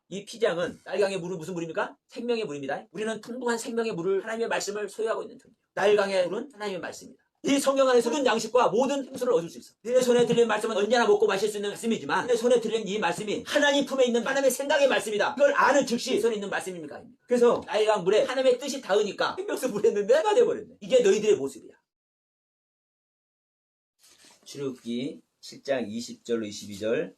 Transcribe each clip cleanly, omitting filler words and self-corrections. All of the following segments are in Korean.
이 피장은 나일강의 물은 무슨 물입니까? 생명의 물입니다. 우리는 풍부한 생명의 물을 하나님의 말씀을 소유하고 있는 존재예요. 나일강의 물은 하나님의 말씀입니다. 이 성경 안에서 모든 양식과 모든 생수를 얻을 수 있어. 내 손에 들린 말씀은 언제나 먹고 마실 수 있는 말씀이지만 내 손에 들린 이 말씀이 하나님 품에 있는 하나님의 생각의 말씀이다. 이걸 아는 즉시 손에 있는 말씀입니까? 그래서 나일강 물에 하나님의 뜻이 닿으니까 생명수 물했는데 내가 돼버렸네. 이게 너희들의 모습이야. 출애굽기 7장 20절로 22절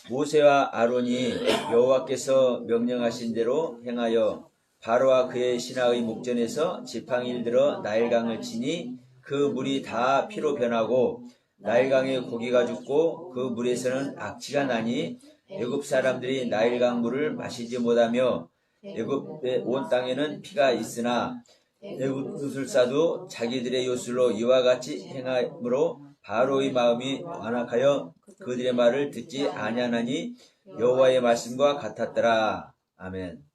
모세와 아론이 여호와께서 명령하신 대로 행하여 바로와 그의 신하의 목전에서 지팡이를 들어 나일강을 치니 그 물이 다 피로 변하고 나일강에 고기가 죽고 그 물에서는 악취가 나니 애굽 사람들이 나일강 물을 마시지 못하며 애굽의 온 땅에는 피가 있으나 애굽 요술사도 자기들의 요술로 이와 같이 행함으로 바로의 마음이 완악하여 그들의 말을 듣지 아니하나니 여호와의 말씀과 같았더라. 아멘.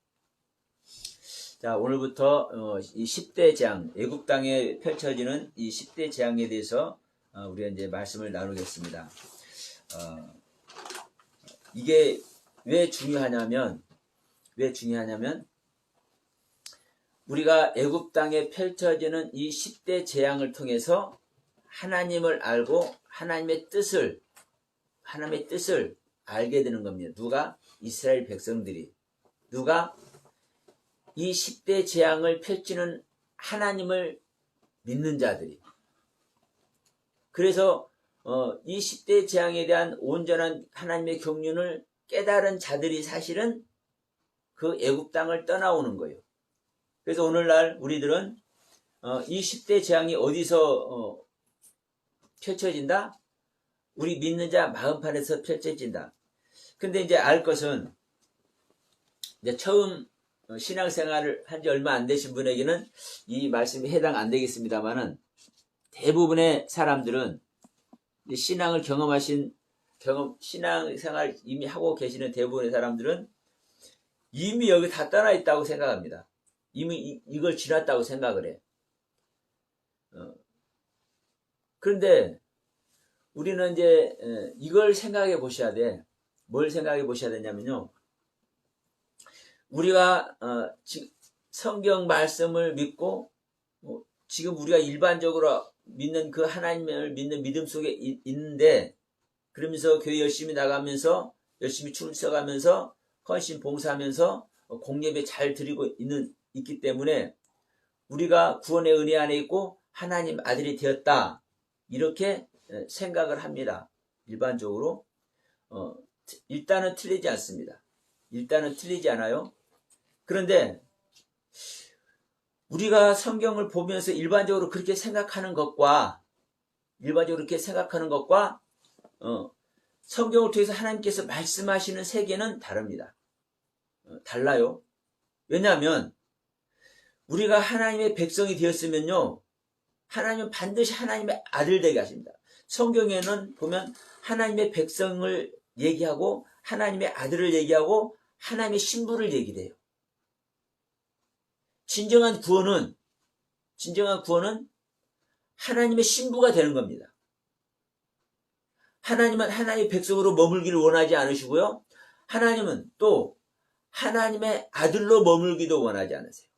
자, 오늘부터 이 10대 재앙, 애굽 땅에 펼쳐지는 이 10대 재앙에 대해서 우리가 이제 말씀을 나누겠습니다. 이게 왜 중요하냐면 우리가 애굽 땅에 펼쳐지는 이 10대 재앙을 통해서 하나님을 알고 하나님의 뜻을 알게 되는 겁니다. 누가? 이스라엘 백성들이. 누가? 이 10대 재앙을 펼치는 하나님을 믿는 자들이. 그래서 이 10대 재앙에 대한 온전한 하나님의 경륜을 깨달은 자들이 사실은 그 애굽 땅을 떠나오는 거예요. 그래서 오늘날 우리들은 이 10대 재앙이 어디서 펼쳐진다? 우리 믿는 자 마음판에서 펼쳐진다. 근데 이제 알 것은 이제 처음 신앙생활을 한 지 얼마 안 되신 분에게는 이 말씀이 해당 안 되겠습니다만은 대부분의 사람들은 신앙을 신앙생활 이미 하고 계시는 대부분의 사람들은 이미 여기 다 떠나 있다고 생각합니다. 이미 이걸 지났다고 생각을 해. 그런데 우리는 이제 이걸 생각해 보셔야 돼. 뭘 생각해 보셔야 되냐면요. 우리가 성경 말씀을 믿고 지금 우리가 일반적으로 믿는 그 하나님을 믿는 믿음 속에 있는데 그러면서 교회 열심히 나가면서 열심히 출석하면서 헌신 봉사하면서 공예배 잘 드리고 있기 때문에 우리가 구원의 은혜 안에 있고 하나님 아들이 되었다. 이렇게 생각을 합니다. 일반적으로 일단은 틀리지 않습니다. 일단은 틀리지 않아요. 그런데 우리가 성경을 보면서 일반적으로 그렇게 생각하는 것과 성경을 통해서 하나님께서 말씀하시는 세계는 다릅니다. 달라요. 왜냐하면 우리가 하나님의 백성이 되었으면요. 하나님은 반드시 하나님의 아들 되게 하십니다. 성경에는 보면 하나님의 백성을 얘기하고 하나님의 아들을 얘기하고 하나님의 신부를 얘기해요. 진정한 구원은 하나님의 신부가 되는 겁니다. 하나님은 하나님의 백성으로 머물기를 원하지 않으시고요. 하나님은 또 하나님의 아들로 머물기도 원하지 않으세요.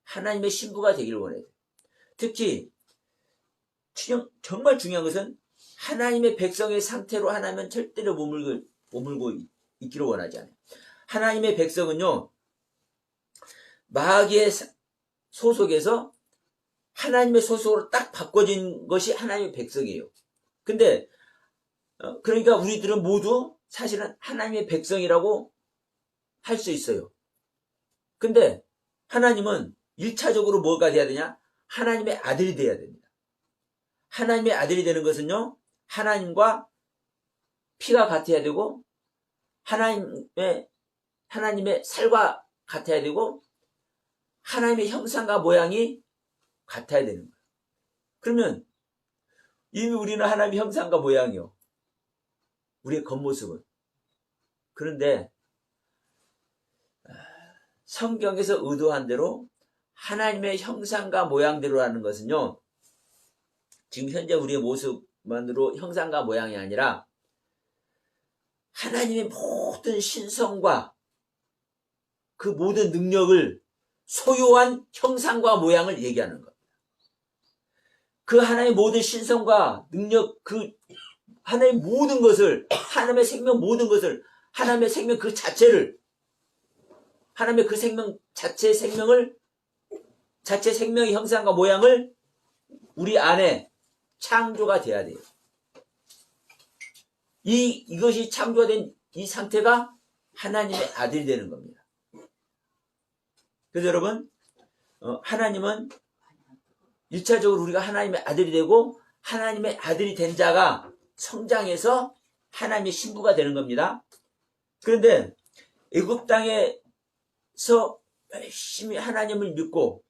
하나님의 신부가 되기를 원해요. 특히 정말 중요한 것은 하나님의 백성의 상태로 하나님은 절대로 머물고 있기를 원하지 않아요. 하나님의 백성은요. 마귀의 소속에서 하나님의 소속으로 딱 바꿔진 것이 하나님의 백성이에요. 근데 그러니까 우리들은 모두 사실은 하나님의 백성이라고 할 수 있어요. 근데 하나님은 1차적으로 뭐가 돼야 되냐? 하나님의 아들이 돼야 됩니다. 하나님의 아들이 되는 것은요. 하나님과 피가 같아야 되고 하나님의 살과 같아야 되고 하나님의 형상과 모양이 같아야 되는 거예요. 그러면 이미 우리는 하나님의 형상과 모양이요. 우리의 겉모습은. 그런데 성경에서 의도한 대로 하나님의 형상과 모양대로라는 것은요. 지금 현재 우리의 모습만으로 형상과 모양이 아니라 하나님의 모든 신성과 그 모든 능력을 소유한 형상과 모양을 얘기하는 겁니다. 그 하나님의 모든 신성과 능력, 그 하나님의 모든 것을, 하나님의 생명 모든 것을, 하나님의 생명 그 자체를, 하나님의 그 생명 자체 생명을, 자체 생명의 형상과 모양을 우리 안에 창조가 돼야 돼요. 이것이 창조가 된 이 상태가 하나님의 아들이 되는 겁니다. 그래서 여러분, 하나님은 1차적으로 우리가 하나님의 아들이 되고 하나님의 아들이 된 자가 성장해서 하나님의 신부가 되는 겁니다. 그런데 애굽 땅에서 열심히 하나님을 믿고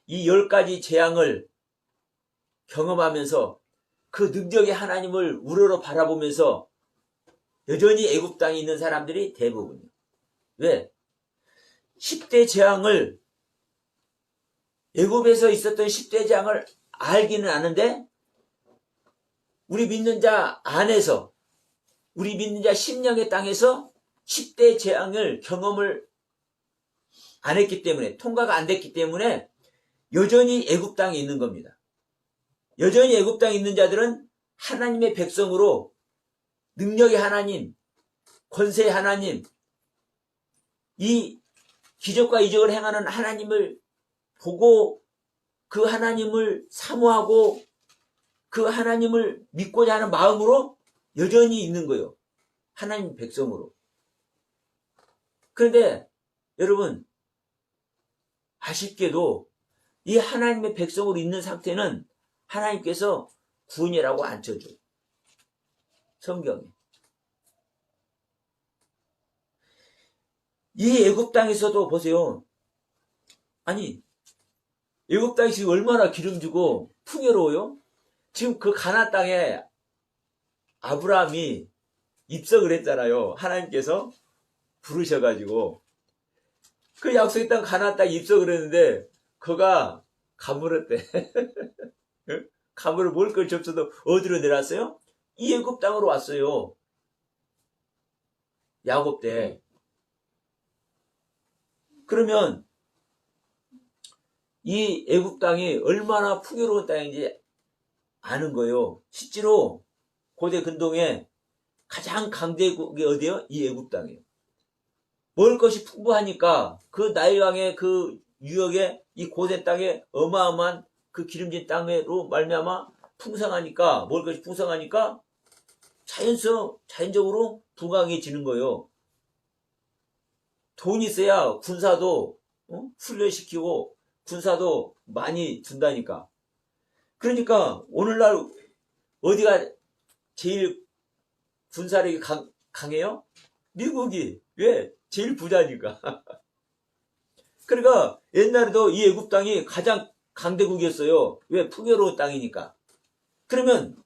이 10가지 재앙을 경험하면서 그 능력의 하나님을 우러러 바라보면서 여전히 애굽 땅에 있는 사람들이 대부분이에요. 왜? 10대 재앙을, 애굽에서 있었던 10대 재앙을 알기는 아는데 우리 믿는 자 안에서, 우리 믿는 자 심령의 땅에서 10대 재앙을 경험을 안 했기 때문에, 통과가 안 됐기 때문에 여전히 애굽 땅에 있는 겁니다. 여전히 애굽 땅에 있는 자들은 하나님의 백성으로 능력의 하나님, 권세의 하나님, 이 기적과 이적을 행하는 하나님을 보고 그 하나님을 사모하고 그 하나님을 믿고자 하는 마음으로 여전히 있는 거예요. 하나님 백성으로. 그런데 여러분, 아쉽게도 이 하나님의 백성으로 있는 상태는 하나님께서 구원이라고 안 쳐줘요. 성경에. 이 애굽 땅에서도 보세요. 아니, 애굽 땅이 지금 얼마나 기름지고 풍요로워요? 지금 그 가나안 땅에 아브라함이 입성을 했잖아요. 하나님께서 부르셔가지고. 그 약속의 땅 가나안 땅에 입성을 했는데 그가 가물었대. 가물을 먹을 걸 접서도 어디로 내려왔어요? 이 애굽 땅으로 왔어요. 야곱 때. 그러면 이 애굽 땅이 얼마나 풍요로운 땅인지 아는 거예요. 실제로 고대 근동에 가장 강대국이 어디예요? 이 애굽 땅이에요. 먹을 것이 풍부하니까 그 나일강의 그 유역에 이 고대 땅에 어마어마한 그 기름진 땅으로 말미암아 풍성하니까, 먹을 것이 풍성하니까 자연적으로 부강해지는 거예요. 돈이 있어야 군사도 훈련시키고 군사도 많이 준다니까. 그러니까 오늘날 어디가 제일 군사력이 강해요? 미국이. 왜? 제일 부자니까. 그러니까 옛날에도 이 애굽 땅이 가장 강대국이었어요. 왜? 풍요로운 땅이니까. 그러면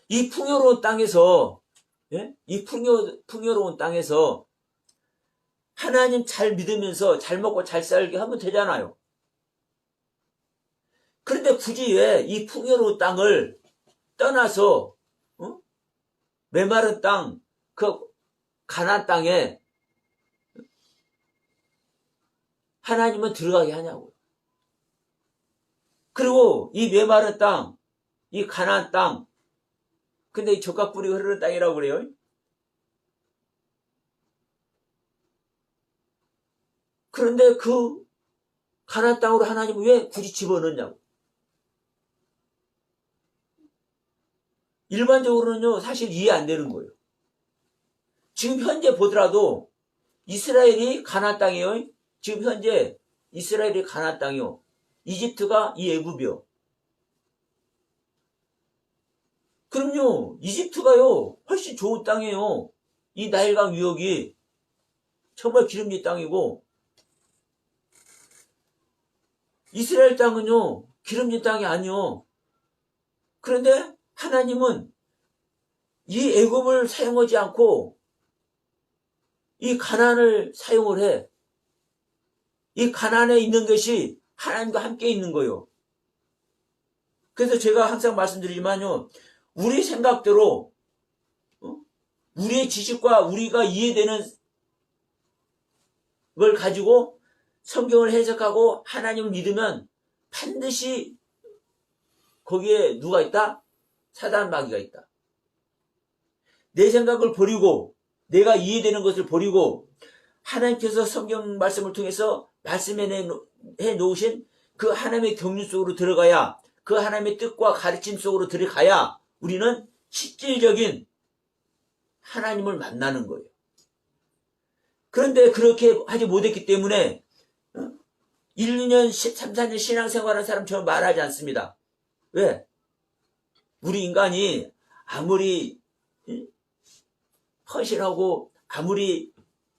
이 풍요로운 땅에서, 예? 이 풍요로운 땅에서 하나님 잘 믿으면서 잘 먹고 잘 살게 하면 되잖아요. 그런데 굳이 왜 이 풍요로운 땅을 떠나서 메마른 땅, 그 가나안 땅에 하나님은 들어가게 하냐고요. 그리고 이 메마른 땅, 이 가나안 땅, 근데 이 젖과 꿀이 흐르는 땅이라고 그래요. 그런데 그 가나안 땅으로 하나님은 왜 굳이 집어넣냐고. 일반적으로는요, 사실 이해 안 되는 거예요. 지금 현재 보더라도 이스라엘이 가나안 땅이에요. 지금 현재 이스라엘이 가나안 땅이요. 이집트가 이 애굽이요. 그럼요, 이집트가요 훨씬 좋은 땅이에요. 이 나일강 유역이 정말 기름진 땅이고, 이스라엘 땅은요 기름진 땅이 아니요. 그런데 하나님은 이 애굽을 사용하지 않고 이 가나안을 사용을 해. 이 가나안에 있는 것이 하나님과 함께 있는 거예요. 그래서 제가 항상 말씀드리지만요, 우리 생각대로 우리의 지식과 우리가 이해되는 걸 가지고 성경을 해석하고 하나님을 믿으면 반드시 거기에 누가 있다? 사단 마귀가 있다. 내 생각을 버리고 내가 이해되는 것을 버리고 하나님께서 성경 말씀을 통해서 말씀해 놓으신 그 하나님의 경륜 속으로 들어가야, 그 하나님의 뜻과 가르침 속으로 들어가야 우리는 실질적인 하나님을 만나는 거예요. 그런데 그렇게 하지 못했기 때문에 1, 2년, 3, 4년 신앙생활하는 사람처럼 말하지 않습니다. 왜? 우리 인간이 아무리 헌신하고 아무리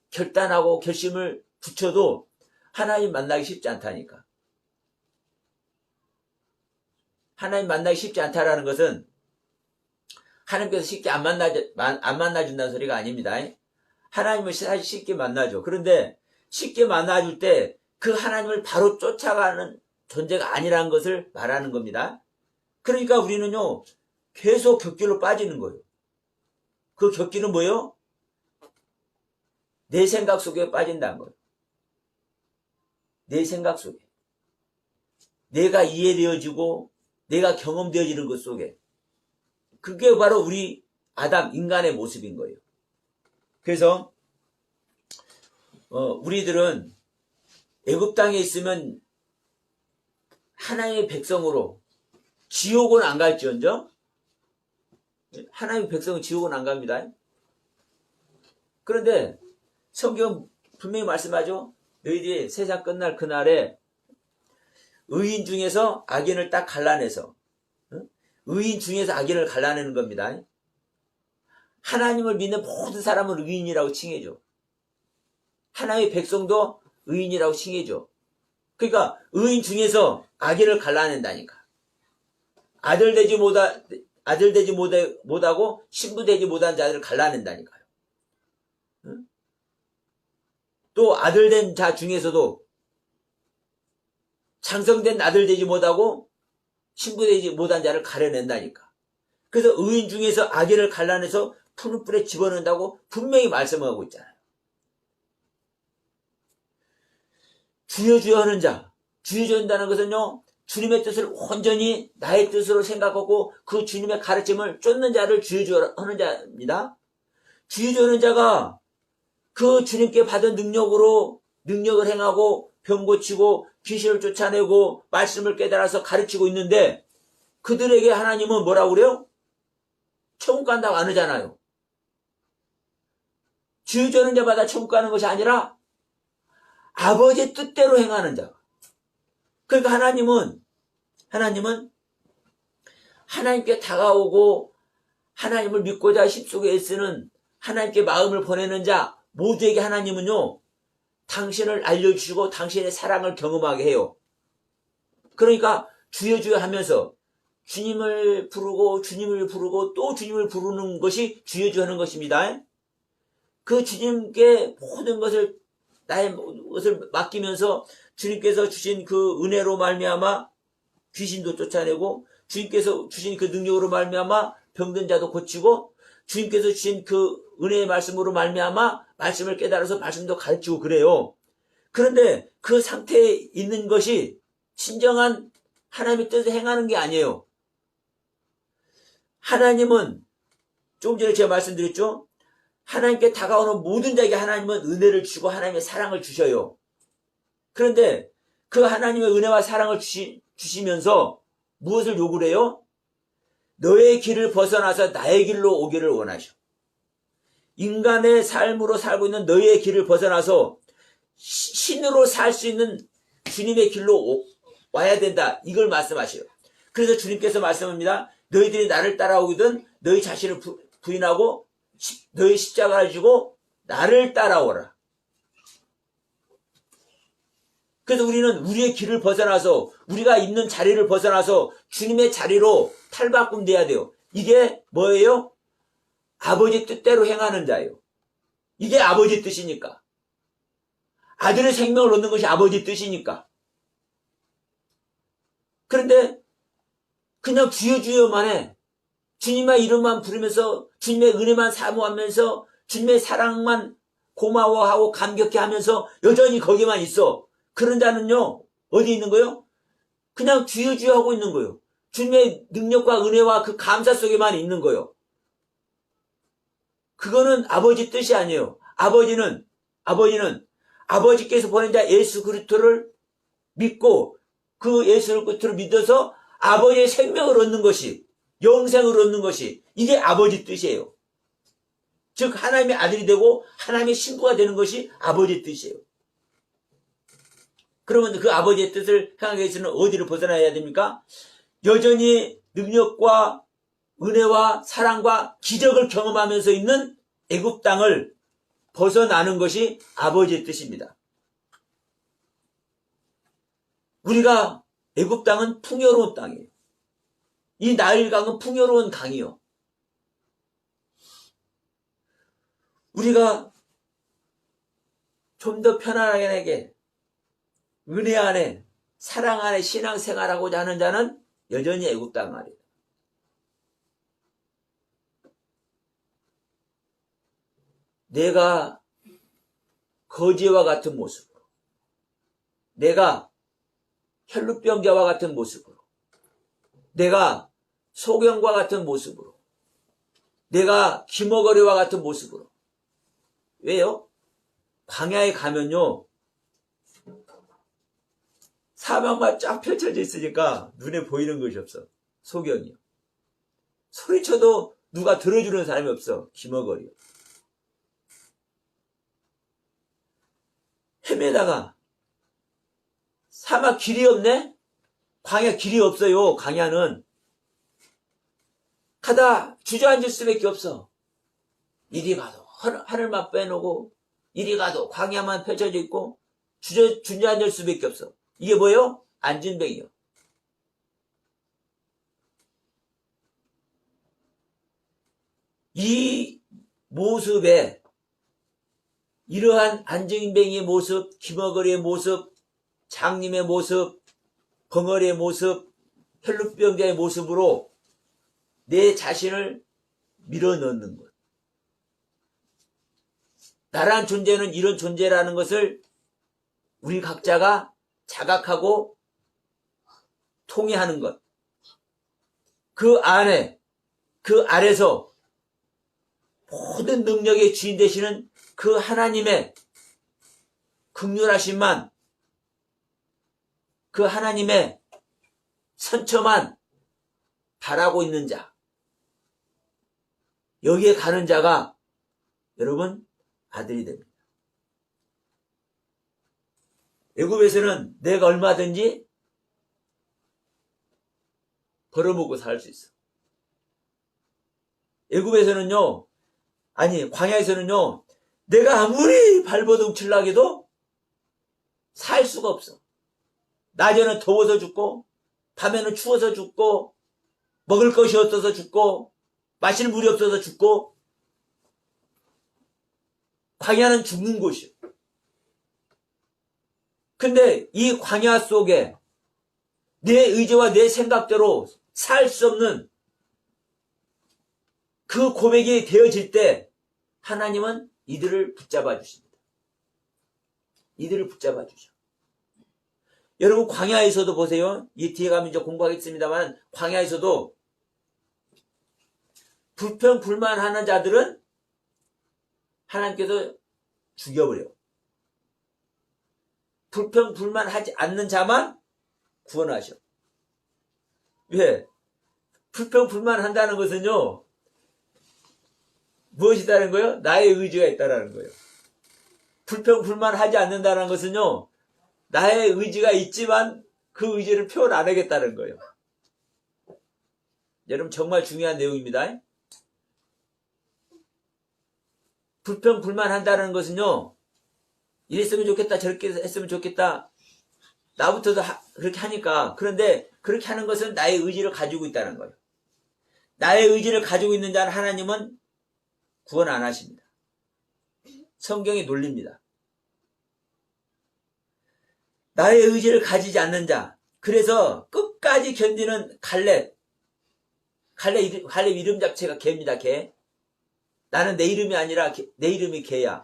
결단하고 결심을 붙여도 하나님 만나기 쉽지 않다니까. 하나님 만나기 쉽지 않다라는 것은 하나님께서 쉽게 안 만나준다는 소리가 아닙니다. 하나님을 사실 쉽게 만나죠. 그런데 쉽게 만나줄 때 그 하나님을 바로 쫓아가는 존재가 아니라는 것을 말하는 겁니다. 그러니까 우리는요, 계속 격길로 빠지는 거예요. 그 격길은 뭐예요? 내 생각 속에 빠진다는 거예요. 내 생각 속에. 내가 이해되어지고 내가 경험되어지는 것 속에. 그게 바로 우리 아담, 인간의 모습인 거예요. 그래서 우리들은 애굽 땅에 있으면 하나님의 백성으로 지옥은 안 갈지언정 하나님의 백성은 지옥은 안 갑니다. 그런데 성경 분명히 말씀하죠. 너희들이 세상 끝날 그날에 의인 중에서 악인을 딱 갈라내서, 의인 중에서 악인을 갈라내는 겁니다. 하나님을 믿는 모든 사람은 의인이라고 칭해줘. 하나님의 백성도 의인이라고 칭해줘. 그러니까 의인 중에서 악인을 갈라낸다니까. 아들 되지 못하고 신부 되지 못한 자들을 갈라낸다니까요. 또 아들 된 자 중에서도 장성된 아들 되지 못하고 신부 되지 못한 자를 가려낸다니까. 그래서 의인 중에서 악인을 갈라내서 푸른 뿔에 집어넣는다고 분명히 말씀하고 있잖아요. 주여 주여 하는 자, 주여 주여 한다는 것은요, 주님의 뜻을 온전히 나의 뜻으로 생각하고 그 주님의 가르침을 쫓는 자를 주여 주여 하는 자입니다. 주여 주여 하는 자가 그 주님께 받은 능력을 행하고 병 고치고 귀신을 쫓아내고 말씀을 깨달아서 가르치고 있는데 그들에게 하나님은 뭐라고 그래요? 천국 간다고 안 하잖아요. 주여 주여 하는 자마다 천국 가는 것이 아니라 아버지의 뜻대로 행하는 자. 그러니까 하나님은 하나님께 다가오고 하나님을 믿고자 힘쓰고 애쓰는 하나님께 마음을 보내는 자 모두에게 하나님은요, 당신을 알려주시고 당신의 사랑을 경험하게 해요. 그러니까 주여 주여 하면서 주님을 부르고 또 주님을 부르는 것이 주여 주여 하는 것입니다. 그 주님께 모든 것을 나의 것을 맡기면서 주님께서 주신 그 은혜로 말미암아 귀신도 쫓아내고 주님께서 주신 그 능력으로 말미암아 병든 자도 고치고 주님께서 주신 그 은혜의 말씀으로 말미암아 말씀을 깨달아서 말씀도 가르치고 그래요. 그런데 그 상태에 있는 것이 진정한 하나님의 뜻을 행하는 게 아니에요. 하나님은 조금 전에 제가 말씀드렸죠. 하나님께 다가오는 모든 자에게 하나님은 은혜를 주시고 하나님의 사랑을 주셔요. 그런데 그 하나님의 은혜와 사랑을 주시면서 무엇을 요구를 해요? 너의 길을 벗어나서 나의 길로 오기를 원하셔. 인간의 삶으로 살고 있는 너의 길을 벗어나서 신으로 살 수 있는 주님의 길로 와야 된다. 이걸 말씀하셔요. 그래서 주님께서 말씀합니다. 너희들이 나를 따라오거든 너희 자신을 부인하고 너희 십자가를 지고 나를 따라오라. 그래서 우리는 우리의 길을 벗어나서 우리가 있는 자리를 벗어나서 주님의 자리로 탈바꿈돼야 돼요. 이게 뭐예요? 아버지 뜻대로 행하는 자예요. 이게 아버지 뜻이니까. 아들의 생명을 얻는 것이 아버지 뜻이니까. 그런데 그냥 주여 주여만 해. 주님의 이름만 부르면서 주님의 은혜만 사모하면서 주님의 사랑만 고마워하고 감격해 하면서 여전히 거기만 있어. 그런 자는요, 어디 있는 거요? 그냥 주여주여 하고 있는 거요. 주님의 능력과 은혜와 그 감사 속에만 있는 거요. 그거는 아버지 뜻이 아니에요. 아버지는 아버지께서 보낸 자 예수 그리스도를 믿고 그 예수 그리스도를 믿어서 아버지의 생명을 얻는 것이, 영생을 얻는 것이, 이게 아버지 뜻이에요. 즉 하나님의 아들이 되고 하나님의 신부가 되는 것이 아버지의 뜻이에요. 그러면 그 아버지의 뜻을 향하기 위해서는 어디를 벗어나야 됩니까? 여전히 능력과 은혜와 사랑과 기적을 경험하면서 있는 애굽 땅을 벗어나는 것이 아버지의 뜻입니다. 우리가 애굽 땅은 풍요로운 땅이에요. 이 나일강은 풍요로운 강이요. 우리가 좀 더 편안하게 은혜 안에 사랑 안에 신앙생활하고자 하는 자는 여전히 애굽 땅 아래요. 내가 거지와 같은 모습으로, 내가 혈루병자와 같은 모습으로, 내가 소경과 같은 모습으로, 내가 기머거리와 같은 모습으로. 왜요? 광야에 가면요, 사방만 쫙 펼쳐져 있으니까 눈에 보이는 것이 없어. 소경이요. 소리쳐도 누가 들어주는 사람이 없어. 기머거리요. 헤매다가 사막 길이 없네? 광야 길이 없어요. 광야는 가다 주저앉을 수밖에 없어. 이리 가도 하늘만 빼놓고 이리 가도 광야만 펼쳐져 있고 주저앉을 수밖에 없어. 이게 뭐예요? 안진뱅이요. 이 모습에 이러한 안진뱅이의 모습, 기머거리의 모습, 장님의 모습, 벙어리의 모습, 혈루병자의 모습으로 내 자신을 밀어넣는 것. 나라는 존재는 이런 존재라는 것을 우리 각자가 자각하고 통해하는 것. 그 안에, 그 아래서 모든 능력의 주인 되시는 그 하나님의 긍휼하심만, 그 하나님의 선처만 바라고 있는 자, 여기에 가는 자가 여러분 아들이 됩니다. 애굽에서는 내가 얼마든지 벌어먹고 살 수 있어. 애굽에서는요, 아니 광야에서는요, 내가 아무리 발버둥 칠라 해도 살 수가 없어. 낮에는 더워서 죽고 밤에는 추워서 죽고 먹을 것이 없어서 죽고 마실 물이 없어서 죽고. 광야는 죽는 곳이요. 근데 이 광야 속에 내 의지와 내 생각대로 살 수 없는 그 고백이 되어질 때 하나님은 이들을 붙잡아 주십니다. 이들을 붙잡아 주셔. 여러분 광야에서도 보세요. 이 뒤에 가면 이제 공부하겠습니다만 광야에서도 불평불만하는 자들은 하나님께서 죽여버려. 불평불만하지 않는 자만 구원하셔. 왜? 불평불만한다는 것은요, 무엇이다는 거예요? 나의 의지가 있다는 거예요. 불평불만하지 않는다는 것은요, 나의 의지가 있지만 그 의지를 표현 안 하겠다는 거예요. 여러분 정말 중요한 내용입니다. 불평불만한다는 것은요, 이랬으면 좋겠다, 저렇게 했으면 좋겠다, 나부터도 그렇게 하니까. 그런데 그렇게 하는 것은 나의 의지를 가지고 있다는 거예요. 나의 의지를 가지고 있는 자는 하나님은 구원 안 하십니다. 성경이 놀립니다. 나의 의지를 가지지 않는 자, 그래서 끝까지 견디는 갈렙, 갈렙 이름 자체가 개입니다. 개. 나는 내 이름이 아니라 내 이름이 개야.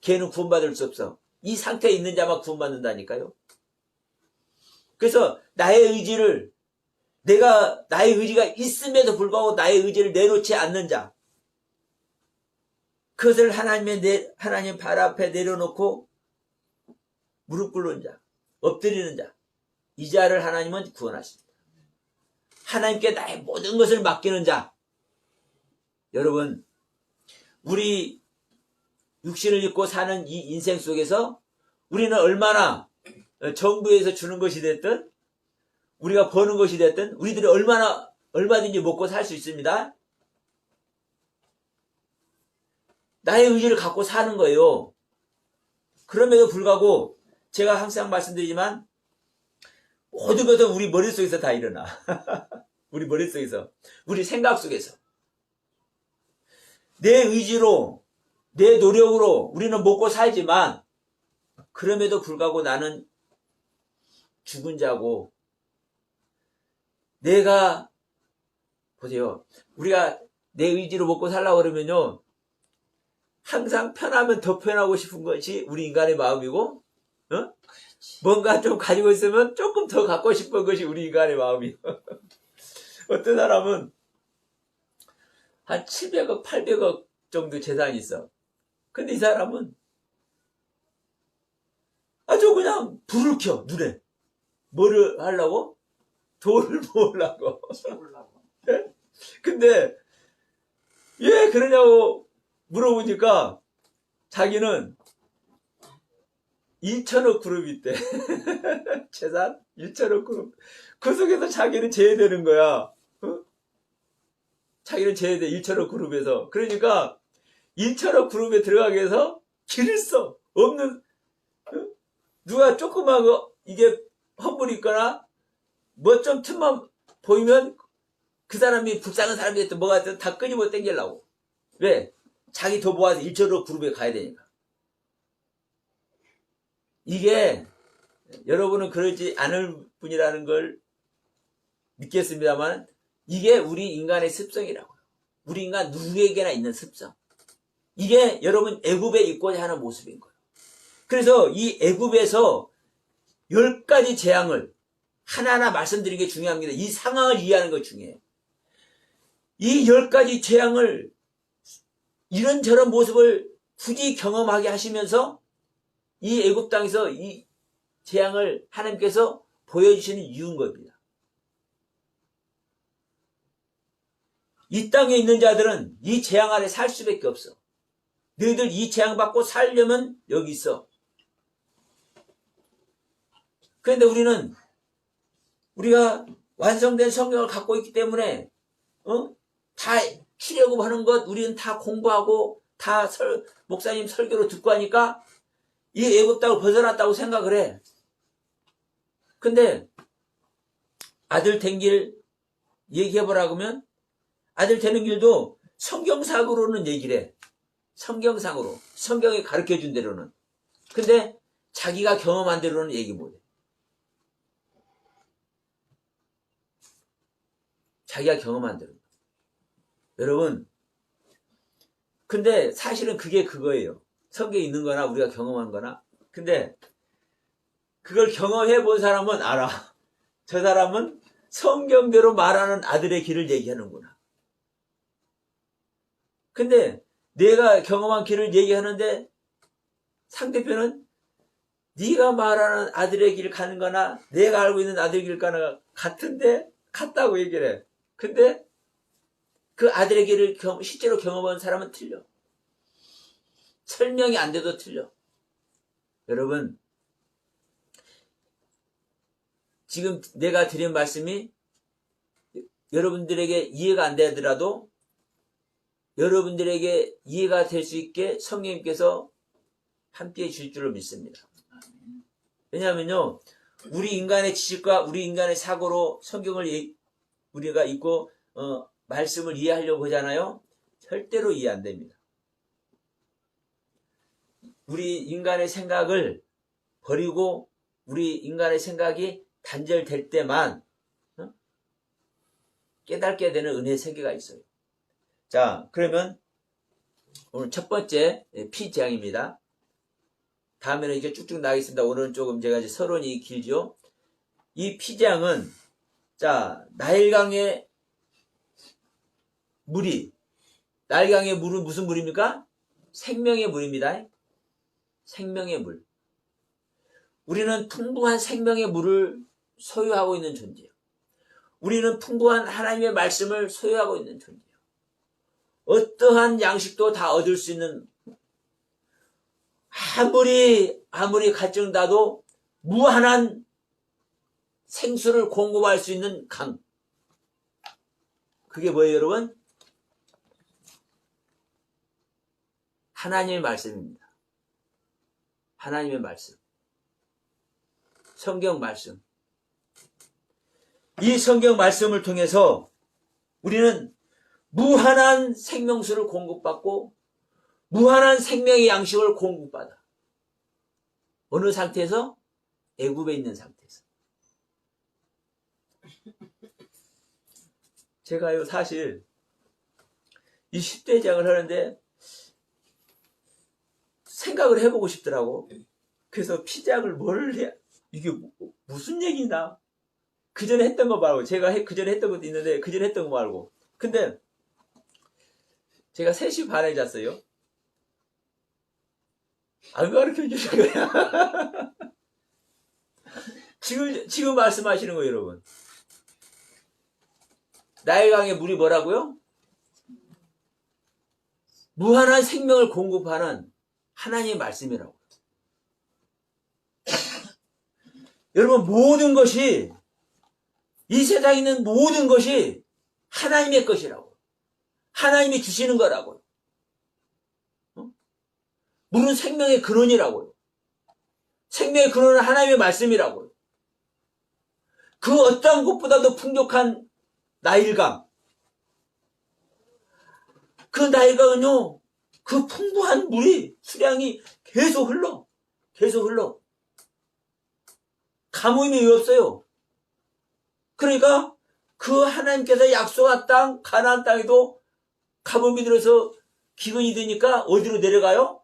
개는 구원받을 수 없어. 이 상태에 있는 자만 구원받는다니까요. 그래서 나의 의지가 있음에도 불구하고 나의 의지를 내놓지 않는 자, 그것을 하나님 발 앞에 내려놓고 무릎 꿇는 자, 엎드리는 자, 이 자를 하나님은 구원하십니다. 하나님께 나의 모든 것을 맡기는 자. 여러분, 우리 육신을 입고 사는 이 인생 속에서 우리는 얼마나 정부에서 주는 것이 됐든 우리가 버는 것이 됐든 우리들이 얼마든지 먹고 살 수 있습니다. 나의 의지를 갖고 사는 거예요. 그럼에도 불구하고 제가 항상 말씀드리지만 모든 것은 우리 머릿속에서 다 일어나. 우리 머릿속에서, 우리 생각 속에서. 내 의지로, 내 노력으로 우리는 먹고 살지만 그럼에도 불구하고 나는 죽은 자고, 보세요. 우리가 내 의지로 먹고 살려고 그러면요, 항상 편하면 더 편하고 싶은 것이 우리 인간의 마음이고, 뭔가 좀 가지고 있으면 조금 더 갖고 싶은 것이 우리 인간의 마음이에요. 어떤 사람은 한 700억, 800억 정도 재산이 있어. 근데 이 사람은 아주 그냥 불을 켜, 눈에. 뭐를 하려고? 돈을 모으려고. 근데 왜 그러냐고 물어보니까 자기는 1천억 그룹이 있대. 재산 1천억 그룹. 그 속에서 자기는 제외되는 거야. 자기는 제외돼. 1천억 그룹에서. 그러니까 1천억 그룹에 들어가기 위해서 길을 써. 누가 조그만 이게 험불이 있거나 뭐 좀 틈만 보이면 그 사람이 불쌍한 사람이 됐든 뭐가 됐든 다 끄집어 당기려고. 왜? 자기 더 모아서 1천억 그룹에 가야 되니까. 이게 여러분은 그러지 않을 분이라는 걸 믿겠습니다만 이게 우리 인간의 습성이라고요. 우리 인간 누구에게나 있는 습성. 이게 여러분 애굽에 있고자 하는 모습인 거예요. 그래서 이 애굽에서 10가지 재앙을 하나하나 말씀드리는 게 중요합니다. 이 상황을 이해하는 거 중요해요. 이 10가지 재앙을 이런저런 모습을 굳이 경험하게 하시면서 이 애굽 땅에서 이 재앙을 하나님께서 보여주시는 이유인 겁니다. 이 땅에 있는 자들은 이 재앙 아래 살 수밖에 없어. 너희들 이 재앙 받고 살려면 여기 있어. 그런데 우리가 완성된 성경을 갖고 있기 때문에 다 출애굽하는 것 우리는 다 공부하고 다 목사님 설교로 듣고 하니까 이 애굽 땅을 벗어났다고 생각을 해. 근데 아들 된 길 얘기해보라 그러면 아들 되는 길도 성경상으로는 얘기를 해. 성경상으로. 성경이 가르쳐준 대로는. 근데 자기가 경험한 대로는 얘기 못해. 자기가 경험한 대로. 여러분, 근데 사실은 그게 그거예요. 성경에 있는 거나 우리가 경험한 거나. 근데 그걸 경험해 본 사람은 알아. 저 사람은 성경대로 말하는 아들의 길을 얘기하는구나. 근데 내가 경험한 길을 얘기하는데 상대편은 네가 말하는 아들의 길 가는 거나 내가 알고 있는 아들의 길 가는 같은데 같다고 얘기를 해. 근데 그 아들의 길을 실제로 경험한 사람은 틀려. 설명이 안 돼도 틀려. 여러분, 지금 내가 드린 말씀이 여러분들에게 이해가 안 되더라도 여러분들에게 이해가 될 수 있게 성령님께서 함께해 주실 줄로 믿습니다. 왜냐하면요, 우리 인간의 지식과 우리 인간의 사고로 성경을 우리가 읽고 말씀을 이해하려고 하잖아요. 절대로 이해 안 됩니다. 우리 인간의 생각을 버리고 우리 인간의 생각이 단절될 때만 깨닫게 되는 은혜의 세계가 있어요. 자, 그러면 오늘 첫 번째 피재앙입니다. 다음에는 이게 쭉쭉 나가겠습니다. 오늘은 조금 제가 이제 서론이 길죠. 이 피재앙은 자, 나일강의 물이, 나일강의 물은 무슨 물입니까? 생명의 물입니다. 생명의 물. 우리는 풍부한 생명의 물을 소유하고 있는 존재예요. 우리는 풍부한 하나님의 말씀을 소유하고 있는 존재예요. 어떠한 양식도 다 얻을 수 있는, 아무리 갈증나도 무한한 생수를 공급할 수 있는 강. 그게 뭐예요, 여러분? 하나님의 말씀입니다. 하나님의 말씀. 성경 말씀. 이 성경 말씀을 통해서 우리는 무한한 생명수를 공급받고 무한한 생명의 양식을 공급받아. 어느 상태에서? 애굽에 있는 상태에서. 제가요, 사실 이 10대 장을 하는데 생각을 해보고 싶더라고. 그래서 피장을 뭘 해야, 이게 무슨 얘기나? 그 전에 했던 거 말고, 제가 그 전에 했던 것도 있는데, 그 전에 했던 거 말고. 근데, 제가 3시 반에 잤어요. 안 가르쳐 주신 거야. 지금 말씀하시는 거예요, 여러분. 나일강의 물이 뭐라고요? 무한한 생명을 공급하는 하나님의 말씀이라고. 여러분, 모든 것이, 이 세상에 있는 모든 것이 하나님의 것이라고. 하나님이 주시는 거라고요. 물은 생명의 근원이라고요. 생명의 근원은 하나님의 말씀이라고요. 그 어떠한 것보다도 풍족한 나일강. 그 나일강은요, 그 풍부한 물이, 수량이 계속 흘러. 계속 흘러. 가뭄이 없어요. 그러니까 그 하나님께서 약속한 땅, 가나안 땅에도 가뭄이 들어서 기근이 되니까 어디로 내려가요?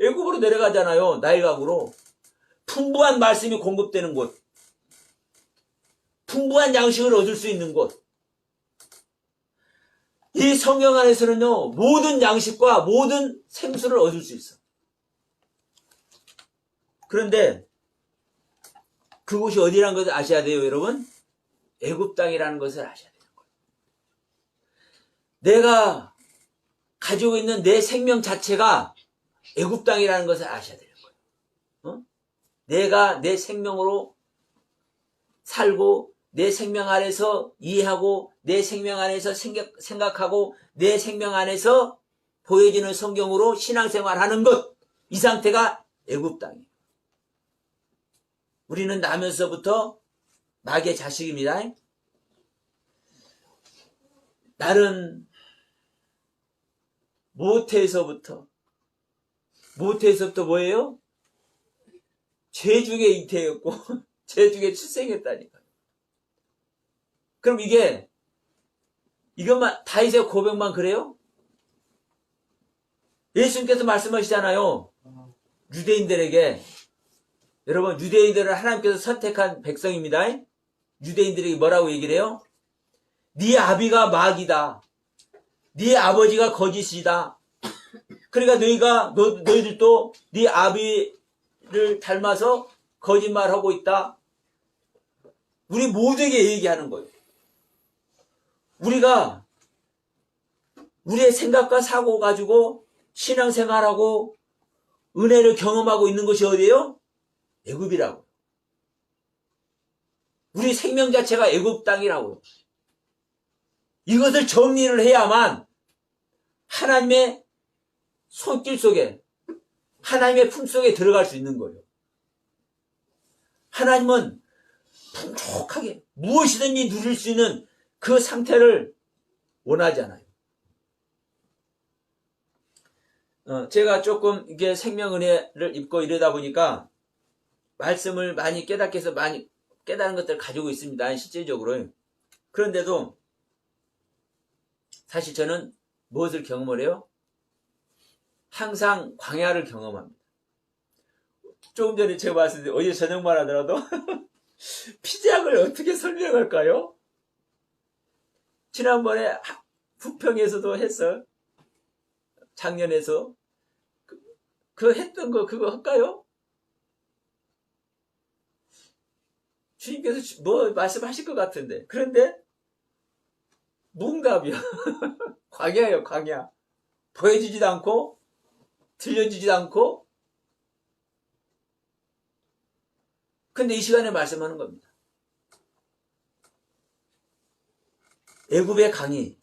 애굽으로 내려가잖아요. 나일강으로. 풍부한 말씀이 공급되는 곳. 풍부한 양식을 얻을 수 있는 곳. 이 성경 안에서는요, 모든 양식과 모든 생수를 얻을 수 있어. 그런데 그곳이 어디라는 것을 아셔야 돼요, 여러분? 애굽 땅이라는 것을 아셔야 되는 거예요. 내가 가지고 있는 내 생명 자체가 애굽 땅이라는 것을 아셔야 되는 거예요. 내가 내 생명으로 살고 내 생명 안에서 이해하고 내 생명 안에서 생각하고 내 생명 안에서 보여지는 성경으로 신앙생활하는 것, 이 상태가 애굽 땅이에요. 우리는 나면서부터 마귀의 자식입니다. 나는 모태에서부터 뭐예요? 죄중에 잉태였고 죄중에 출생했다니까요. 그럼 이것만 다윗의 고백만 그래요? 예수님께서 말씀하시잖아요. 유대인들에게, 여러분, 유대인들은 하나님께서 선택한 백성입니다. 유대인들에게 뭐라고 얘기를 해요? 네 아비가 마귀다. 네 아버지가 거짓이다. 그러니까 너희들도 네 아비를 닮아서 거짓말하고 있다. 우리 모두에게 얘기하는 거예요. 우리가 우리의 생각과 사고 가지고 신앙생활하고 은혜를 경험하고 있는 것이 어디예요? 애굽이라고. 우리 생명 자체가 애굽 땅이라고요. 이것을 정리를 해야만 하나님의 손길 속에, 하나님의 품 속에 들어갈 수 있는 거예요. 하나님은 풍족하게 무엇이든지 누릴 수 있는 그 상태를 원하잖아요. 제가 조금 이게 생명은혜를 입고 이러다 보니까 말씀을 많이 깨닫게 해서 많이 깨달은 것들을 가지고 있습니다. 실질적으로. 그런데도 사실 저는 무엇을 경험을 해요? 항상 광야를 경험합니다. 조금 전에 제가 말씀드린 어제 저녁만 하더라도 피지약을 어떻게 설명할까요? 지난번에 부평에서도 했어. 작년에서 그 했던 거 그거 할까요? 주님께서 뭐 말씀하실 것 같은데 그런데 뭉답이요. 광야예요, 광야. 보여지지도 않고 들려지지도 않고. 근데 이 시간에 말씀하는 겁니다. 애굽의 강이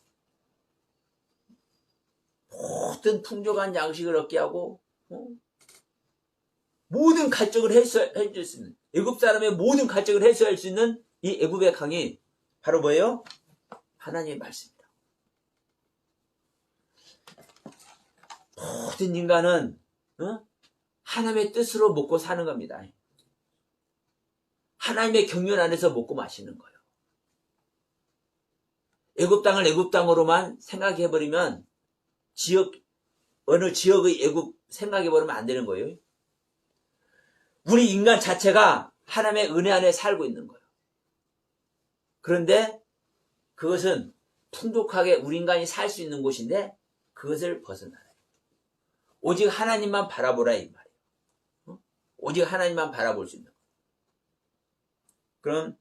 모든 풍족한 양식을 얻게 하고 모든 갈증을 해소할 수 있는, 애굽 사람의 모든 갈증을 해소할 수 있는 이 애굽의 강이 바로 뭐예요? 하나님의 말씀입니다. 모든 인간은 하나님의 뜻으로 먹고 사는 겁니다. 하나님의 경륜 안에서 먹고 마시는 거예요. 애굽 땅을 애굽 땅으로만 생각해버리면 어느 지역의 애굽 생각해버리면 안 되는 거예요. 우리 인간 자체가 하나님의 은혜 안에 살고 있는 거예요. 그런데 그것은 풍족하게 우리 인간이 살 수 있는 곳인데 그것을 벗어나라. 오직 하나님만 바라보라 이 말이에요. 오직 하나님만 바라볼 수 있는 거예요. 그럼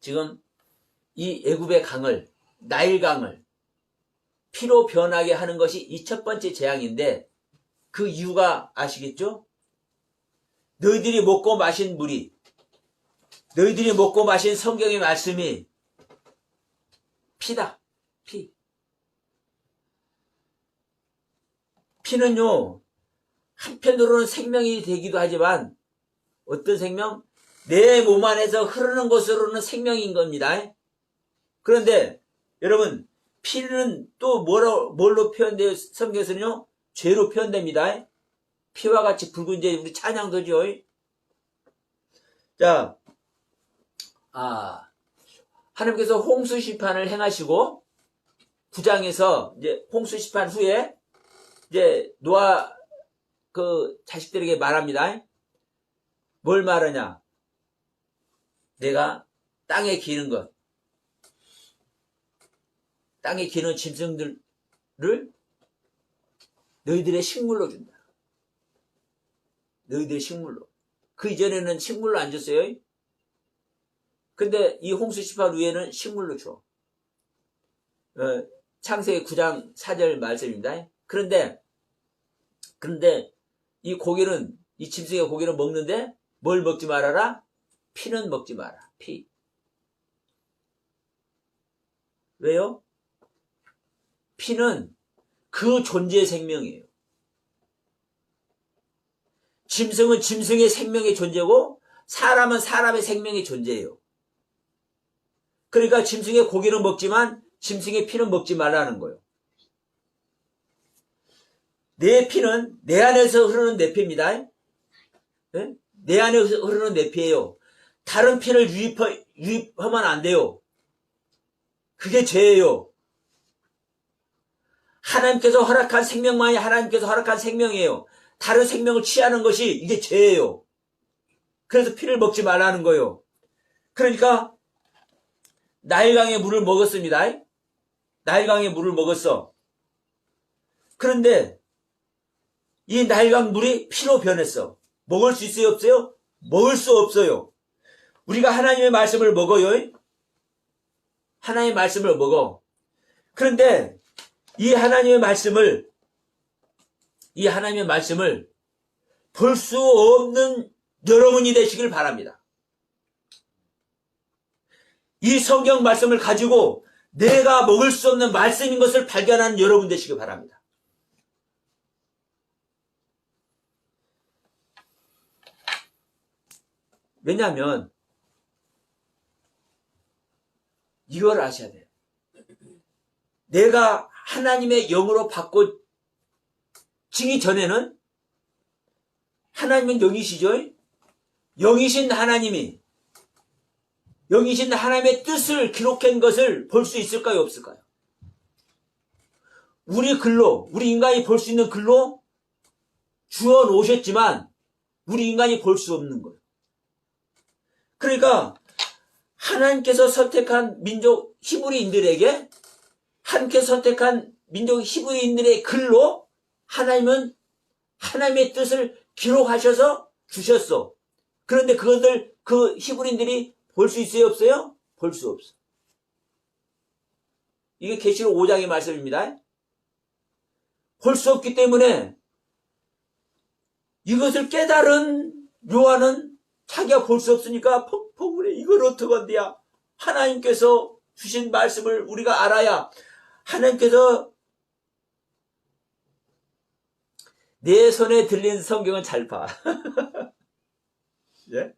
지금 이 애굽의 강을, 나일강을 피로 변하게 하는 것이 이 첫 번째 재앙인데 그 이유가 아시겠죠? 너희들이 먹고 마신 물이, 너희들이 먹고 마신 성경의 말씀이 피다. 피. 피는요, 한편으로는 생명이 되기도 하지만 어떤 생명? 내 몸 안에서 흐르는 것으로는 생명인 겁니다. 그런데 여러분, 피는 또 뭘로 표현돼요? 성경에서는요, 죄로 표현됩니다. 피와 같이 붉은 죄, 우리 찬양도죠. 자, 하나님께서 홍수 심판을 행하시고 9장에서 이제 홍수 심판 후에 이제 노아 그 자식들에게 말합니다. 뭘 말하냐? 내가 땅에 기는 것, 땅에 기는 짐승들을 너희들의 식물로 준다. 너희들의 식물로. 그 이전에는 식물로 안 줬어요. 근데 이 홍수 심판 후에는 식물로 줘. 창세기 9장 4절 말씀입니다. 그런데 이 고기는, 이 짐승의 고기는 먹는데 뭘 먹지 말아라? 피는 먹지 마라. 피. 왜요? 피는 그 존재의 생명이에요. 짐승은 짐승의 생명의 존재고 사람은 사람의 생명의 존재예요. 그러니까 짐승의 고기는 먹지만 짐승의 피는 먹지 말라는 거예요. 내 피는 내 안에서 흐르는 내 피입니다. 네? 내 안에서 흐르는 내 피예요. 다른 피를 유입하면 안 돼요. 그게 죄예요. 하나님께서 허락한 생명만이 하나님께서 허락한 생명이에요. 다른 생명을 취하는 것이 이게 죄예요. 그래서 피를 먹지 말라는 거예요. 그러니까 나일강의 물을 먹었습니다. 나일강의 물을 먹었어. 그런데 이 나일강 물이 피로 변했어. 먹을 수 있어요? 없어요? 먹을 수 없어요. 우리가 하나님의 말씀을 먹어요. 하나님의 말씀을 먹어. 그런데 이 하나님의 말씀을 볼 수 없는 여러분이 되시길 바랍니다. 이 성경 말씀을 가지고 내가 먹을 수 없는 말씀인 것을 발견하는 여러분 되시길 바랍니다. 왜냐하면 이걸 아셔야 돼요. 내가 하나님의 영으로 바꿔지기 전에는 하나님은 영이시죠? 영이신 하나님이 영이신 하나님의 뜻을 기록한 것을 볼 수 있을까요? 없을까요? 우리 글로, 우리 인간이 볼 수 있는 글로 주어 놓으셨지만 우리 인간이 볼 수 없는 거예요. 그러니까 하나님께서 선택한 민족 히브리인들에게, 하나님께서 선택한 민족 히브리인들의 글로 하나님은 하나님의 뜻을 기록하셔서 주셨어. 그런데 그것들, 그 히브리인들이 볼 수 있어요, 없어요? 볼 수 없어. 이게 계시록 5장의 말씀입니다. 볼 수 없기 때문에 이것을 깨달은 요한은 자기가 볼 수 없으니까 펑펑 그래. 이걸 어떡한디야. 하나님께서 주신 말씀을 우리가 알아야, 하나님께서 내 손에 들린 성경은 잘 봐. 예?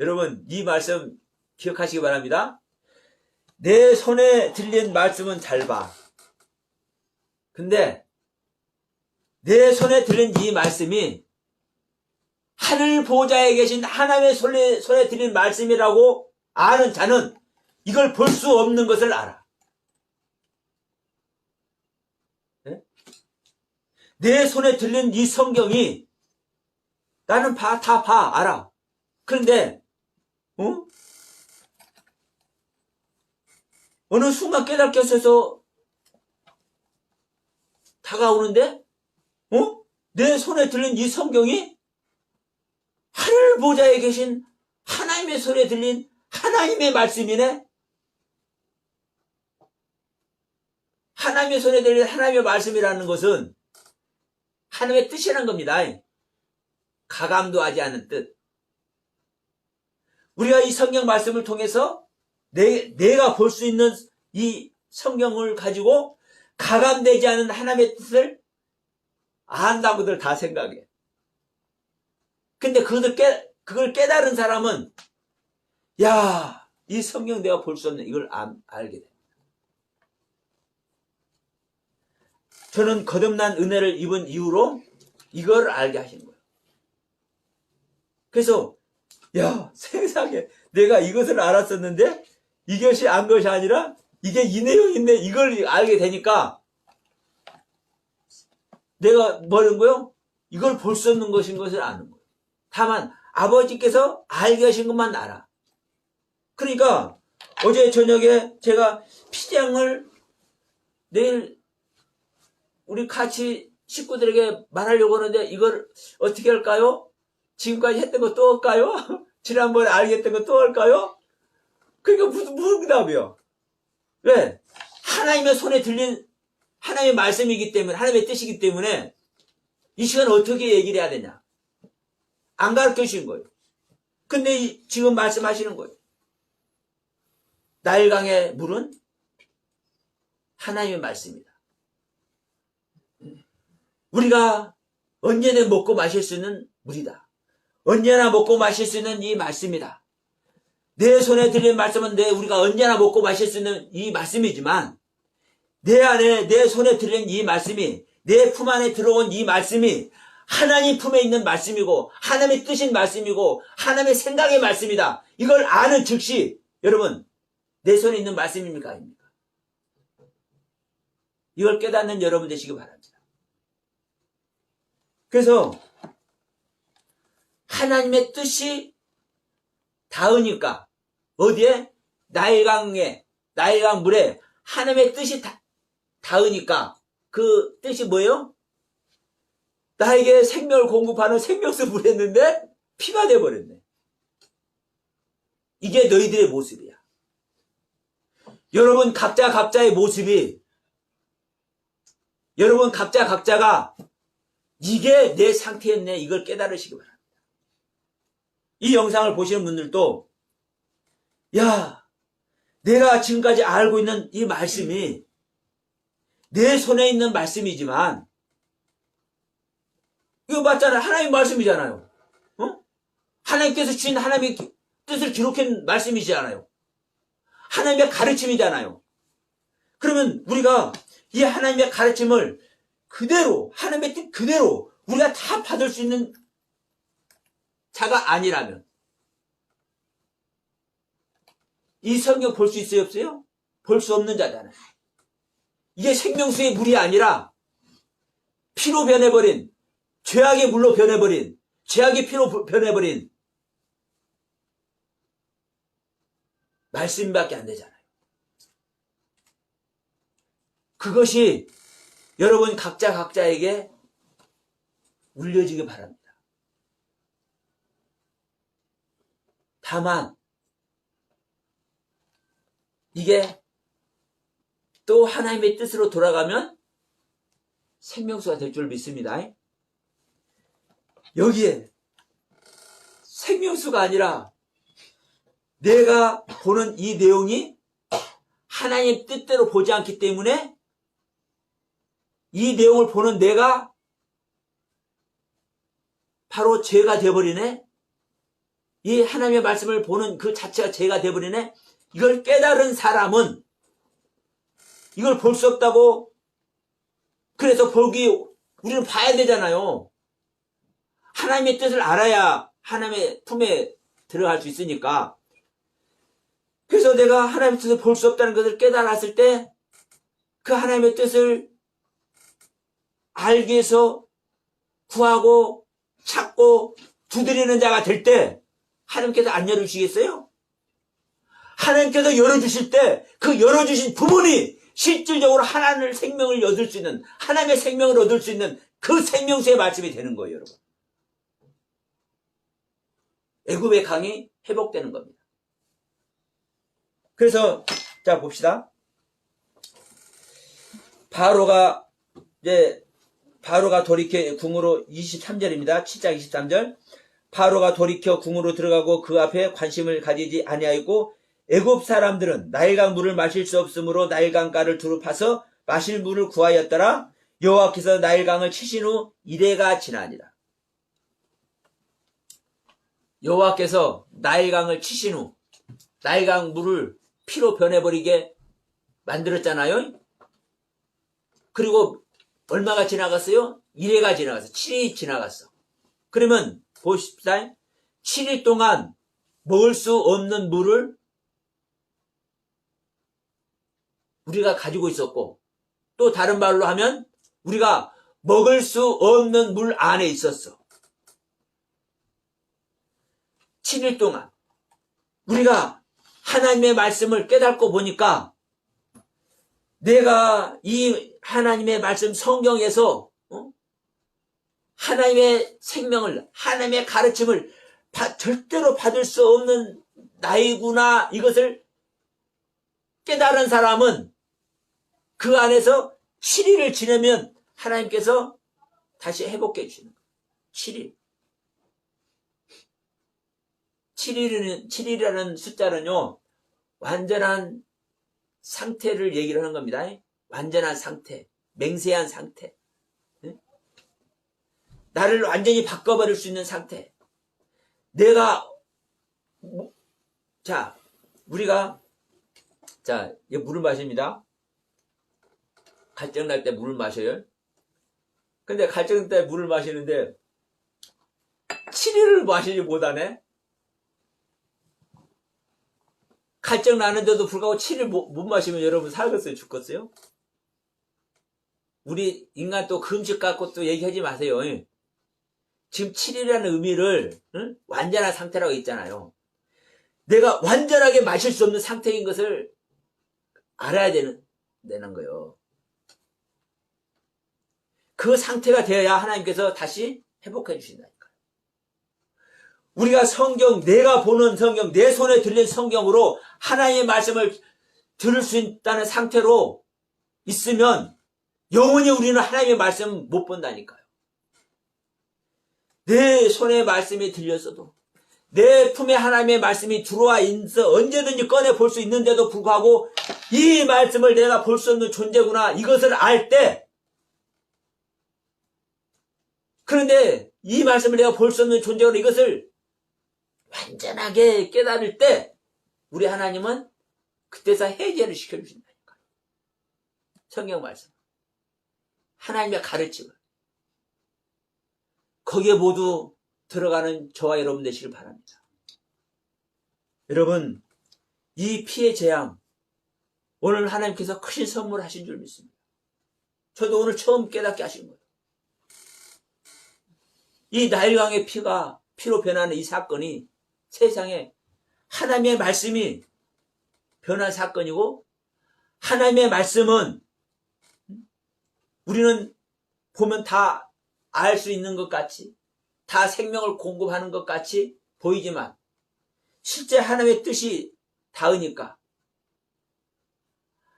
여러분, 이 말씀 기억하시기 바랍니다. 내 손에 들린 말씀은 잘 봐. 근데 내 손에 들린 이 말씀이 하늘 보좌에 계신 하나님의 손에 들린 말씀이라고 아는 자는 이걸 볼 수 없는 것을 알아. 네? 내 손에 들린 이 성경이 나는 다 봐, 알아. 그런데 어느 순간 깨닫게 해서 다가오는데 내 손에 들린 이 성경이 하늘 보좌에 계신 하나님의 손에 들린 하나님의 말씀이네. 하나님의 손에 들린 하나님의 말씀이라는 것은 하나님의 뜻이라는 겁니다. 가감도 하지 않은 뜻. 우리가 이 성경 말씀을 통해서 내가 볼 수 있는 이 성경을 가지고 가감되지 않은 하나님의 뜻을 안다고들 다 생각해. 근데 그걸 깨달은 사람은, 야, 이 성경 내가 볼 수 없는 이걸 알게 돼. 저는 거듭난 은혜를 입은 이후로 이걸 알게 하신 거예요. 그래서, 야, 세상에 내가 이것을 알았었는데 이것이 안 것이 아니라 이게 이 내용인데 이걸 알게 되니까 내가 뭐는 거요? 이걸 볼 수 없는 것인 것을 아는 거예요. 다만 아버지께서 알게 하신 것만 알아. 그러니까 어제 저녁에 제가 피장을 내일 우리 같이 식구들에게 말하려고 하는데 이걸 어떻게 할까요? 지금까지 했던 거 또 할까요? 지난번에 알겠던 거 또 할까요? 그러니까 무슨 응답이요? 왜? 하나님의 손에 들린 하나님의 말씀이기 때문에, 하나님의 뜻이기 때문에 이 시간 어떻게 얘기를 해야 되냐? 안 가르쳐 주신 거예요. 근데 지금 말씀하시는 거예요. 나일강의 물은 하나님의 말씀이다. 우리가 언제나 먹고 마실 수 있는 물이다. 언제나 먹고 마실 수 있는 이 말씀이다. 내 손에 들린 말씀은 우리가 언제나 먹고 마실 수 있는 이 말씀이지만 내 안에 내 손에 들린 이 말씀이, 내 품 안에 들어온 이 말씀이 하나님 품에 있는 말씀이고 하나님의 뜻인 말씀이고 하나님의 생각의 말씀이다. 이걸 아는 즉시 여러분 내 손에 있는 말씀입니까? 아닙니까? 이걸 깨닫는 여러분 되시기 바랍니다. 그래서 하나님의 뜻이 닿으니까 어디에? 나일강 물에 하나님의 뜻이 닿으니까 그 뜻이 뭐예요? 나에게 생명을 공급하는 생명수 물했는데 피가 돼버렸네. 이게 너희들의 모습이야. 여러분 각자의 모습이, 여러분 각자가 이게 내 상태였네, 이걸 깨달으시기 바랍니다. 이 영상을 보시는 분들도 야, 내가 지금까지 알고 있는 이 말씀이 내 손에 있는 말씀이지만 이거 맞잖아요. 하나님 말씀이잖아요. 하나님께서 주신 하나님의 뜻을 기록한 말씀이잖아요. 하나님의 가르침이잖아요. 그러면 우리가 이 하나님의 가르침을 그대로, 하나님의 뜻 그대로 우리가 다 받을 수 있는 자가 아니라면 이 성경 볼 수 있어요, 없어요? 볼 수 없는 자잖아요. 이게 생명수의 물이 아니라 피로 변해버린, 죄악의 물로 변해버린, 죄악의 피로 변해버린 말씀밖에 안 되잖아요. 그것이 여러분 각자에게 울려지기 바랍니다. 다만 이게 또 하나님의 뜻으로 돌아가면 생명수가 될 줄 믿습니다. 여기에 생명수가 아니라 내가 보는 이 내용이 하나님 뜻대로 보지 않기 때문에 이 내용을 보는 내가 바로 죄가 되어버리네. 이 하나님의 말씀을 보는 그 자체가 죄가 되어버리네. 이걸 깨달은 사람은 이걸 볼 수 없다고. 그래서 우리는 봐야 되잖아요. 하나님의 뜻을 알아야 하나님의 품에 들어갈 수 있으니까. 그래서 내가 하나님의 뜻을 볼 수 없다는 것을 깨달았을 때 그 하나님의 뜻을 알기 위해서 구하고 찾고 두드리는 자가 될 때 하나님께서 안 열어주시겠어요? 하나님께서 열어주실 때 그 열어주신 부분이 실질적으로 하나님의 생명을 얻을 수 있는, 하나님의 생명을 얻을 수 있는 그 생명수의 말씀이 되는 거예요, 여러분. 애굽의 강이 회복되는 겁니다. 그래서 자 봅시다. 바로가 돌이켜 궁으로 23절입니다. 7장 23절. 바로가 돌이켜 궁으로 들어가고 그 앞에 관심을 가지지 아니하였고 애굽 사람들은 나일강 물을 마실 수 없으므로 나일강가를 두루 파서 마실 물을 구하였더라. 여호와께서 나일강을 치신 후 이래가 지나니라. 여호와께서 나일강을 치신 후 나일강 물을 피로 변해버리게 만들었잖아요. 그리고 얼마가 지나갔어요? 1회가 지나갔어. 7일이 지나갔어. 그러면 보십시다. 7일 동안 먹을 수 없는 물을 우리가 가지고 있었고, 또 다른 말로 하면 우리가 먹을 수 없는 물 안에 있었어. 7일 동안 우리가 하나님의 말씀을 깨닫고 보니까 내가 이 하나님의 말씀 성경에서 하나님의 생명을, 하나님의 가르침을 절대로 받을 수 없는 나이구나, 이것을 깨달은 사람은 그 안에서 7일을 지내면 하나님께서 다시 회복해 주시는 거예요. 7일. 7일이라는 숫자는요, 완전한 상태를 얘기를 하는 겁니다. 완전한 상태, 맹세한 상태. 나를 완전히 바꿔버릴 수 있는 상태. 우리가 이 물을 마십니다. 갈증 날 때 물을 마셔요. 근데 갈증 때 물을 마시는데 7일을 마시지 못하네. 갈증 나는데도 불구하고 7일 못 마시면 여러분 살겠어요? 죽겠어요? 우리 인간 또 금식 갖고 또 얘기하지 마세요. 지금 7일이라는 의미를 완전한 상태라고 있잖아요. 내가 완전하게 마실 수 없는 상태인 것을 알아야 되는 거예요. 그 상태가 되어야 하나님께서 다시 회복해 주신다니까요. 우리가 내가 보는 성경, 내 손에 들린 성경으로 하나님의 말씀을 들을 수 있다는 상태로 있으면 영원히 우리는 하나님의 말씀 못 본다니까요. 내 손에 말씀이 들렸어도, 내 품에 하나님의 말씀이 들어와 있어 언제든지 꺼내 볼 수 있는데도 불구하고 이 말씀을 내가 볼 수 없는 존재구나, 이것을 알 때, 그런데 이 말씀을 내가 볼 수 없는 존재구나, 이것을 완전하게 깨달을 때 우리 하나님은 그때서 해제를 시켜주신다니까요. 성경 말씀, 하나님의 가르침을 거기에 모두 들어가는 저와 여러분 되시길 바랍니다. 여러분, 이 피의 재앙, 오늘 하나님께서 크신 선물을 하신 줄 믿습니다. 저도 오늘 처음 깨닫게 하신 거예요. 이 나일강의 피가 피로 변하는 이 사건이 세상에 하나님의 말씀이 변한 사건이고, 하나님의 말씀은 우리는 보면 다 알 수 있는 것 같이, 다 생명을 공급하는 것 같이 보이지만 실제 하나님의 뜻이 닿으니까,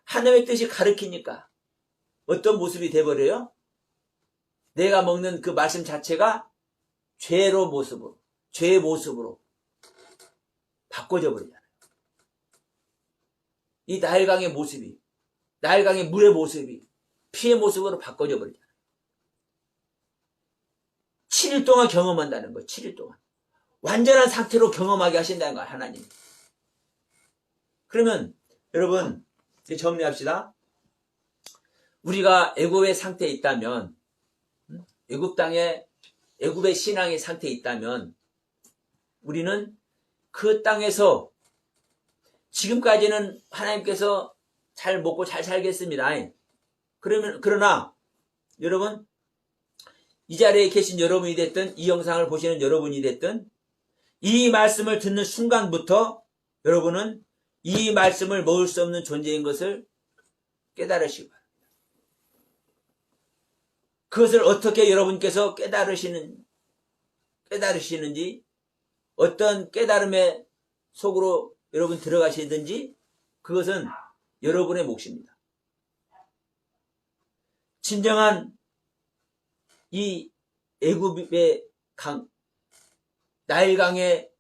하나님의 뜻이 가르치니까 어떤 모습이 돼버려요? 내가 먹는 그 말씀 자체가 죄의 모습으로 바꿔져 버리잖아요. 이 나일강의 모습이, 나일강의 물의 모습이 피의 모습으로 바꿔져 버리잖아요. 7일 동안 경험한다는 거예요. 7일 동안. 완전한 상태로 경험하게 하신다는 거예요, 하나님. 그러면 여러분 이제 정리합시다. 우리가 애굽의 상태에 있다면, 애굽의 신앙의 상태에 있다면, 우리는 그 땅에서 지금까지는 하나님께서 잘 먹고 잘 살겠습니다. 그러나 여러분, 이 자리에 계신 여러분이 됐든 이 영상을 보시는 여러분이 됐든 이 말씀을 듣는 순간부터 여러분은 이 말씀을 먹을 수 없는 존재인 것을 깨달으시기 바랍니다. 그것을 어떻게 여러분께서 깨달으시는지, 어떤 깨달음의 속으로 여러분 들어가시든지, 그것은 여러분의 몫입니다. 진정한 이 애굽의 강, 나일강의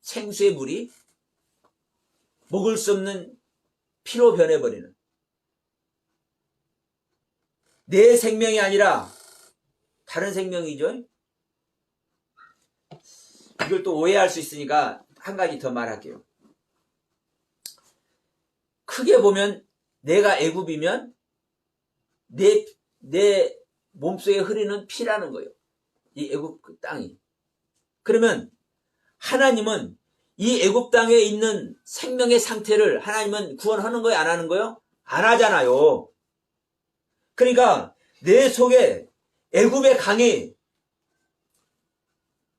생수의 물이 먹을 수 없는 피로 변해버리는, 내 생명이 아니라 다른 생명이죠. 이걸 또 오해할 수 있으니까 한 가지 더 말할게요. 크게 보면 내가 애굽이면 내 몸속에 흐르는 피라는 거예요. 이 애굽 그 땅이. 그러면 하나님은 이 애굽 땅에 있는 생명의 상태를 하나님은 구원하는 거예요? 안 하는 거예요? 안 하잖아요. 그러니까 내 속에 애굽의 강이,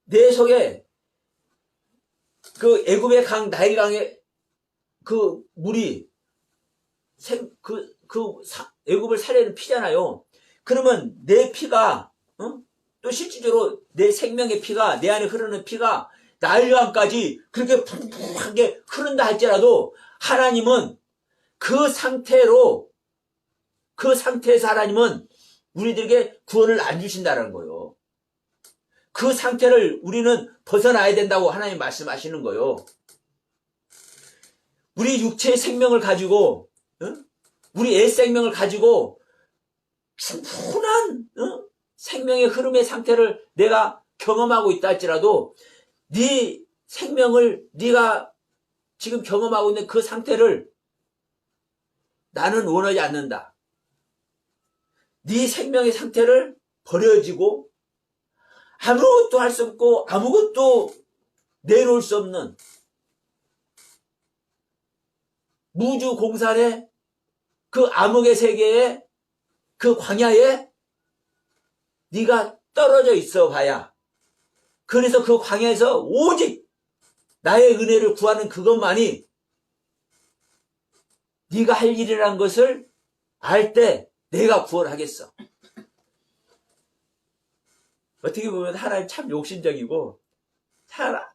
내 속에 그 애굽의 강, 나일강의 그 물이 애굽을 살리는 피잖아요. 그러면 내 피가, 또 실질적으로 내 생명의 피가, 내 안에 흐르는 피가 나일강까지 그렇게 풍부하게 흐른다 할지라도 하나님은 그 상태에서 하나님은 우리들에게 구원을 안 주신다는 거예요. 그 상태를 우리는 벗어나야 된다고 하나님 말씀하시는 거예요. 우리 육체의 생명을 가지고, 우리 애 생명을 가지고 충분한 생명의 흐름의 상태를 내가 경험하고 있다 할지라도 네 생명을, 네가 지금 경험하고 있는 그 상태를 나는 원하지 않는다. 네 생명의 상태를 버려지고 아무것도 할 수 없고 아무것도 내놓을 수 없는 무주 공산의 그 암흑의 세계에, 그 광야에 네가 떨어져 있어 봐야, 그래서 그 광야에서 오직 나의 은혜를 구하는 그것만이 네가 할 일이라는 것을 알 때 내가 구원하겠어. 어떻게 보면 하나님 참 욕심적이고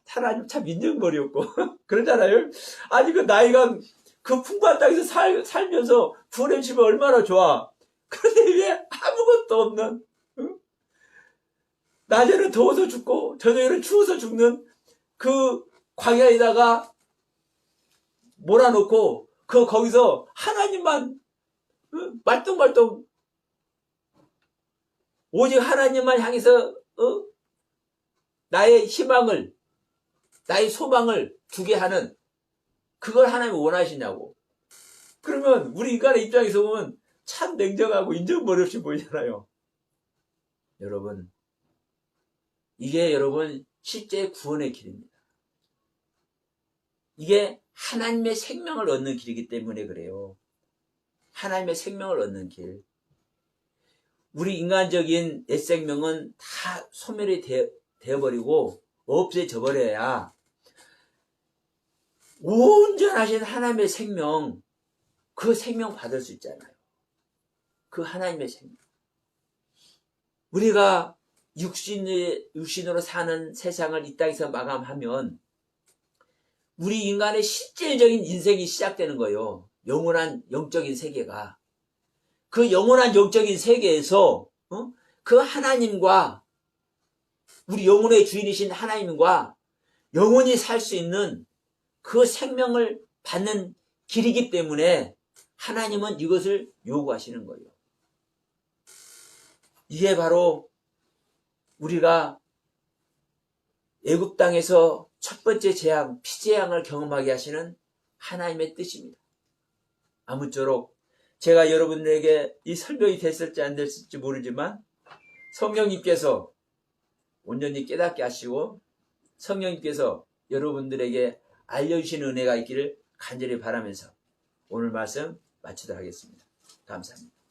하나님 참 인정머리였고 그러잖아요. 아니 그 나이가 그 풍부한 땅에서 살면서 구원해 주시면 얼마나 좋아. 그런데 왜 아무것도 없는, 낮에는 더워서 죽고 저녁에는 추워서 죽는 그 광야에다가 몰아놓고 거기서 하나님만 말똥말똥 오직 하나님만 향해서 나의 희망을, 나의 소망을 두게 하는, 그걸 하나님이 원하시냐고. 그러면 우리 인간의 입장에서 보면 참 냉정하고 인정머리 없이 보이잖아요. 여러분, 이게 여러분 실제 구원의 길입니다. 이게 하나님의 생명을 얻는 길이기 때문에 그래요. 하나님의 생명을 얻는 길. 우리 인간적인 옛 생명은 다 소멸이 되어버리고 없어져 버려야 온전하신 하나님의 생명, 그 생명 받을 수 있잖아요. 그 하나님의 생명. 우리가 육신으로 사는 세상을 이 땅에서 마감하면 우리 인간의 실질적인 인생이 시작되는 거예요. 영원한 영적인 세계가. 그 영원한 영적인 세계에서 그 하나님과 우리 영혼의 주인이신 하나님과 영원히 살 수 있는 그 생명을 받는 길이기 때문에 하나님은 이것을 요구하시는 거예요. 이게 바로 우리가 애굽 땅에서 첫 번째 재앙, 피재앙을 경험하게 하시는 하나님의 뜻입니다. 아무쪼록 제가 여러분들에게 이 설명이 됐을지 안 됐을지 모르지만 성령님께서 온전히 깨닫게 하시고 성령님께서 여러분들에게 알려주시는 은혜가 있기를 간절히 바라면서 오늘 말씀 마치도록 하겠습니다. 감사합니다.